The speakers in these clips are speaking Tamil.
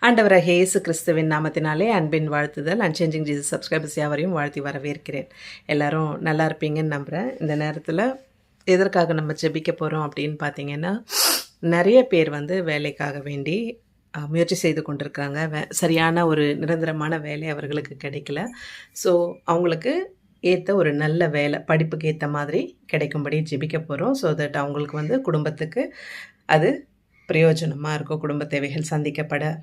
ஆண்டவராகிய இயேசு கிறிஸ்துவின் நாமத்தினாலே அன்பின் வாழ்த்துதல் அன்சேஞ்சிங் ஜீசஸ் சப்ஸ்கிரைபர்ஸ் யாவரையும் வாழ்த்தி வரவேற்கிறேன். எல்லாரும் நல்லா இருப்பீங்கன்னு நம்புகிறேன். இந்த நேரத்தில் எதற்காக நம்ம ஜெபிக்க போகிறோம் அப்படின்னு பார்த்தீங்கன்னா, நிறைய பேர் வேலைக்காக வேண்டி முயற்சி செய்து கொண்டிருக்கிறாங்க. சரியான ஒரு நிரந்தரமான வேலை அவர்களுக்கு கிடைக்கல. ஸோ அவங்களுக்கு ஏற்ற ஒரு நல்ல வேலை, படிப்புக்கு ஏற்ற மாதிரி கிடைக்கும்படி ஜெபிக்க போகிறோம். ஸோ தட் அவங்களுக்கு குடும்பத்துக்கு அது பிரயோஜனமாக இருக்கும். குடும்ப தேவைகள் சந்திக்கப்பட,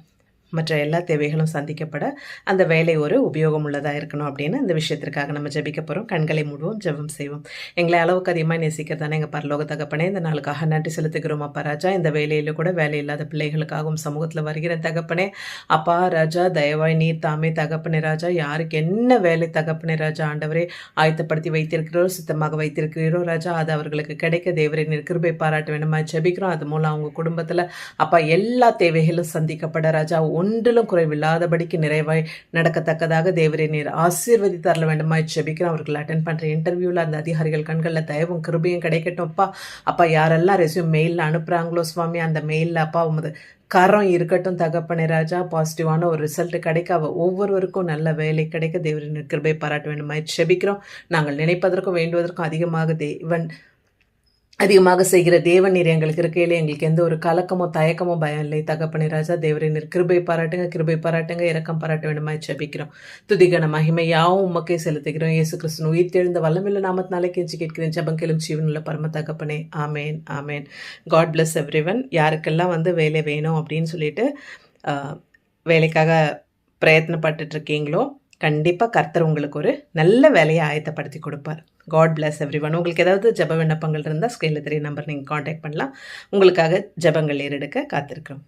மற்ற எல்லா தேவைகளும் சந்திக்கப்பட அந்த வேலை ஒரு உபயோகம் உள்ளதாக இருக்கணும் அப்படின்னு அந்த விஷயத்திற்காக நம்ம ஜெபிக்க போகிறோம். கண்களை மூடுவோம், ஜெபம் செய்வோம். எங்களை அளவுக்கு அதிகமாக நேசிக்கிறதானே எங்கள் பரலோக தகப்பனே, இந்த நாளுக்காக நன்றி செலுத்துகிறோம். அப்பா ராஜா, இந்த வேலையில் கூட வேலை இல்லாத பிள்ளைகளுக்காகவும் சமூகத்தில் வருகிற தகப்பனே, அப்பா ராஜா, தயவாய் நீர் தாமே தகப்பனே ராஜா, யாருக்கு என்ன வேலை தகப்பனே ராஜா ஆண்டவரே ஆயத்தப்படுத்தி வைத்திருக்கிறோ, சுத்தமாக வைத்திருக்கிறீரோ ராஜா, அது அவர்களுக்கு கிடைக்க தேவரை நீர் கிருபை பாராட்ட வேண்டுமா ஜெபிக்கிறோம். அது மூலம் அவங்க குடும்பத்தில் அப்பா எல்லா தேவைகளும் சந்திக்கப்பட ராஜா, ஒன்றிலும் குறைவில்லாதபடிக்கு நிறைவாய் நடக்கத்தக்கதாக தேவரே நீர் ஆசீர்வதித்து தரல வேண்டுமாய் ஜெபிக்கிறோம். அவர்கள் அட்டென்ட் பண்ணுற இன்டர்வியூவில் அந்த அதிகாரிகள் கண்களில் தயவும் கிருபையும் கிடைக்கட்டும். அப்பா யாரெல்லாம் ரெஸ்யூம் மெயிலில் அனுப்புகிறாங்களோ சுவாமி, அந்த மெயிலில் அப்பா உமது கரம் இருக்கட்டும் தகப்பனே ராஜா. பாசிட்டிவான ஒரு ரிசல்ட் கிடைக்க ஒவ்வொருவருக்கும் நல்ல வேலை கிடைக்க தேவரின் கிருபை பாராட்ட வேண்டுமாய் ஜெபிக்கிறோம். நாங்கள் நினைப்பதற்கும் வேண்டுவதற்கும் அதிகமாக செய்கிற தேவன் நீர் எங்களுக்கு இருக்கையிலே எங்களுக்கு எந்த ஒரு கலக்கமோ தயக்கமோ பயம் இல்லை தகப்பனே ராஜா. தேவரை நீர் கிருபை பாராட்டுங்க, இரக்கம் பாராட்ட வேண்டுமா ஜெபிக்கிறோம். துதிகன மகிமை யாவும் உமக்கே செலுத்துகிறோம். இயேசு கிறிஸ்து உயிர் தெழுந்த வல்லமில்ல நாமத்தினாலே கெஞ்சி கேட்கிறேன் ஜெபங்களும் ஜீவனுள்ள பரம தகப்பனே, ஆமேன் ஆமேன். God bless everyone. யாருக்கெல்லாம் வேலை வேணும் அப்படின்னு சொல்லிட்டு வேலைக்காக பிரயத்னப்பட்டு இருக்கீங்களோ, கண்டிப்பாக கர்த்தர் உங்களுக்கு ஒரு நல்ல வேலையை ஆயத்தப்படுத்தி கொடுப்பார். God bless everyone. உங்களுக்கு ஏதாவது ஜெப விண்ணப்பங்கள் இருந்தால் ஸ்க்ரீனில் தெரிய நம்பர் நீங்கள் காண்டாக்ட் பண்ணலாம். உங்களுக்காக ஜெபங்கள் ஏறெடுக்க காத்திருக்கிறோம்.